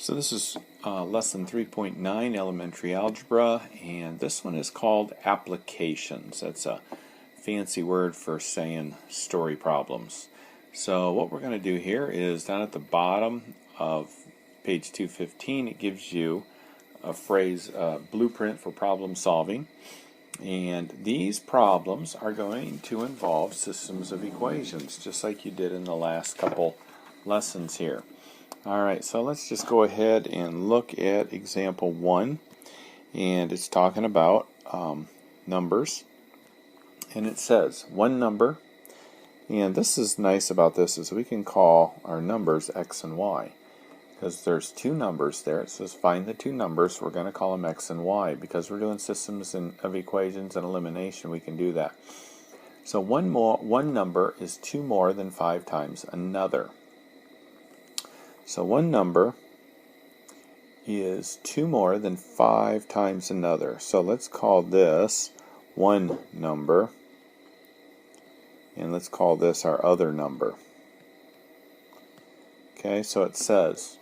So this is lesson 3.9, elementary algebra, and this one is called applications. That's a fancy word for saying story problems. So what we're going to do here is down at the bottom of page 215, it gives you a phrase, blueprint for problem solving. And these problems are going to involve systems of equations, just like you did in the last couple lessons here. Alright, so let's just go ahead and look at example 1, and it's talking about numbers, and it says one number, and this is nice about this is we can call our numbers x and y, because there's two numbers there. It says find the two numbers. We're going to call them x and y. Because we're doing systems of equations and elimination, we can do that. So one number is 2 more than 5 times another. So one number is 2 more than 5 times another. So let's call this one number, and let's call this our other number. Okay, so it says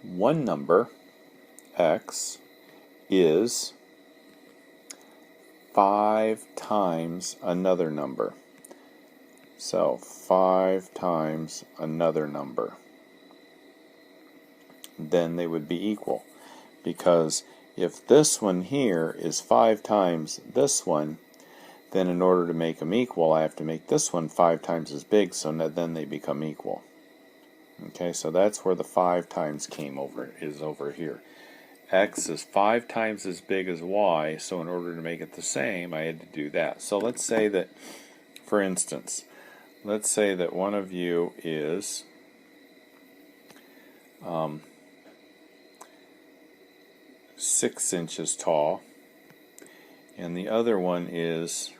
one number, x, is 5 times another number. So 5 times another number. Then they would be equal. Because if this one here is 5 times this one, then in order to make them equal, I have to make this one 5 times as big, so then they become equal. Okay, so that's where the 5 times is over here. X is 5 times as big as y, so in order to make it the same, I had to do that. So let's say that, for instance, let's say that one of you is 6 inches tall, and the other one is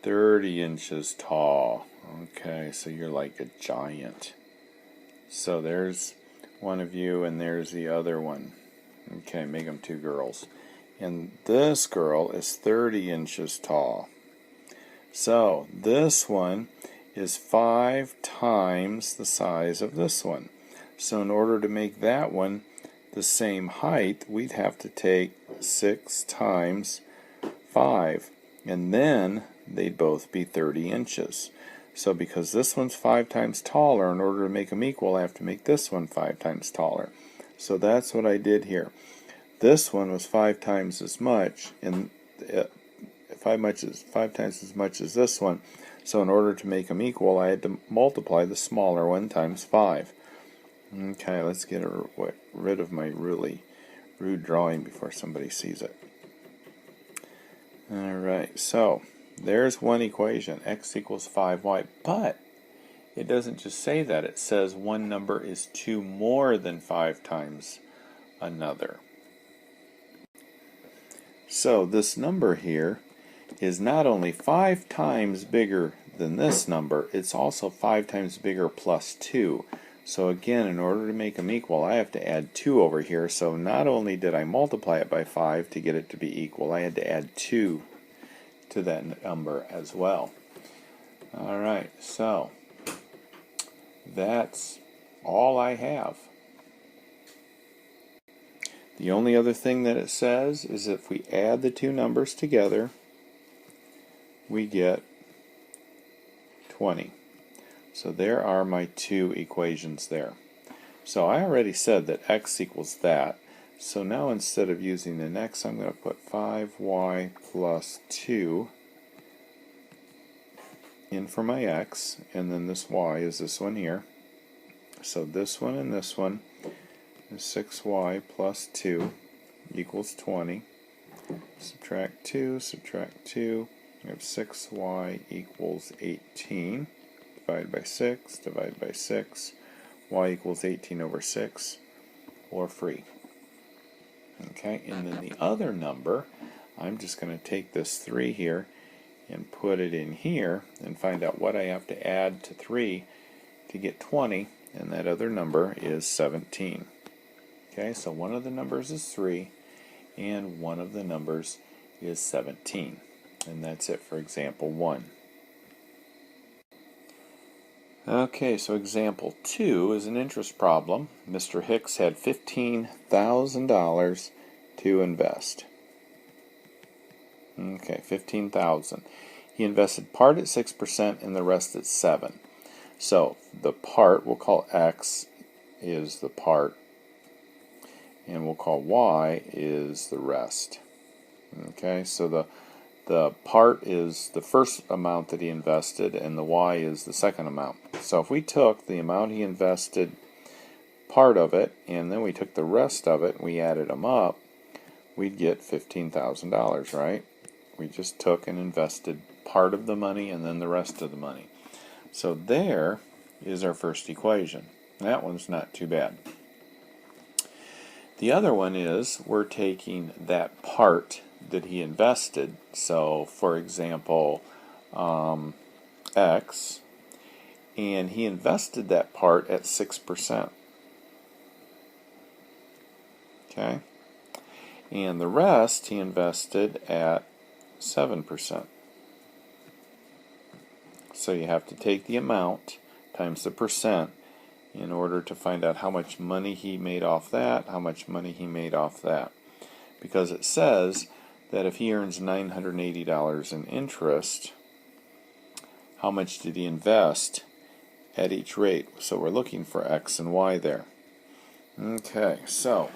30 inches tall. Okay, so you're like a giant. So there's one of you, and there's the other one. Okay, make them 2 girls. And this girl is 30 inches tall. So this one is 5 times the size of this one. So in order to make that one the same height, we'd have to take 6 times 5. And then they'd both be 30 inches. So because this one's 5 times taller, in order to make them equal, I have to make this one 5 times taller. So that's what I did here. This one was 5 times as much, and 5 times as much as this one. So in order to make them equal, I had to multiply the smaller one times 5. Okay, let's get rid of my really rude drawing before somebody sees it. Alright, so there's one equation, x equals 5y, but it doesn't just say that. It says one number is 2 more than 5 times another. So this number here is not only 5 times bigger than this number, it's also 5 times bigger plus 2. So again, in order to make them equal, I have to add 2 over here. So not only did I multiply it by 5 to get it to be equal, I had to add 2 to that number as well. Alright, so that's all I have. The only other thing that it says is if we add the two numbers together, we get 20. So there are my 2 equations there. So I already said that x equals that. So now instead of using an x, I'm going to put 5y plus 2 in for my x, and then this y is this one here. So this one and this one is 6y plus 2 equals 20. Subtract 2, we have 6y equals 18. Divide by 6, y equals 18 over 6, or free. Okay, and then the other number, I'm just going to take this 3 here and put it in here and find out what I have to add to 3 to get 20, and that other number is 17. Okay, so one of the numbers is 3, and one of the numbers is 17. And that's it for example 1. Okay, so example 2 is an interest problem. Mr. Hicks had $15,000 to invest. Okay, $15,000. He invested part at 6% and the rest at 7%. So the part we'll call X is the part, and we'll call Y is the rest. Okay, so the part is the first amount that he invested, and the Y is the second amount. So if we took the amount he invested, part of it, and then we took the rest of it, and we added them up, we'd get $15,000, right? We just took and invested part of the money and then the rest of the money. So there is our first equation. That one's not too bad. The other one is we're taking that part that he invested. So, for example, X, and he invested that part at 6%. Okay? And the rest he invested at 7%. So you have to take the amount times the percent in order to find out how much money he made off that, how much money he made off that. Because it says that if he earns $980 in interest, how much did he invest at each rate? So we're looking for X and Y there. Okay, so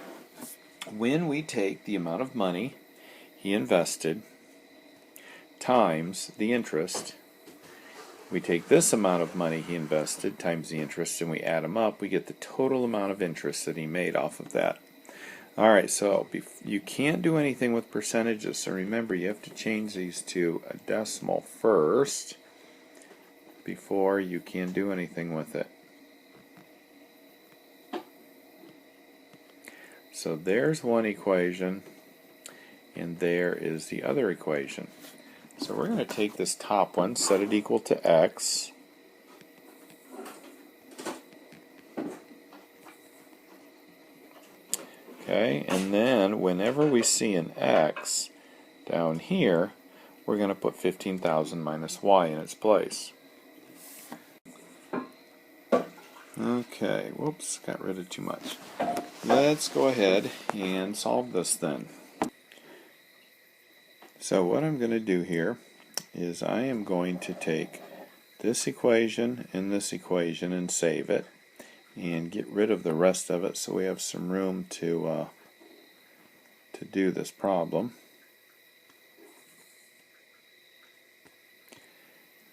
when we take the amount of money he invested times the interest, we take this amount of money he invested times the interest and we add them up, we get the total amount of interest that he made off of that. Alright, so you can't do anything with percentages, so remember you have to change these to a decimal first before you can do anything with it. So there's one equation, and there is the other equation. So we're going to take this top one, set it equal to X. Okay, and then whenever we see an X down here, we're going to put 15,000 minus Y in its place. Okay, whoops, got rid of too much. Let's go ahead and solve this then. So what I'm going to do here is I am going to take this equation and save it and get rid of the rest of it so we have some room to do this problem.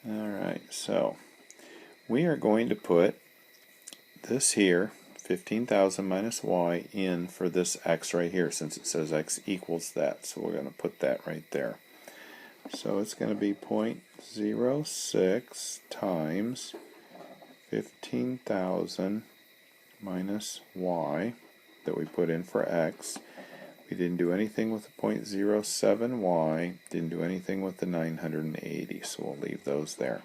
Alright, so we are going to put this here, 15,000 minus Y, in for this X right here, since it says X equals that. So we're going to put that right there. So it's going to be 0.06 times 15,000 minus Y that we put in for X. We didn't do anything with the 0.07Y, didn't do anything with the 980, so we'll leave those there.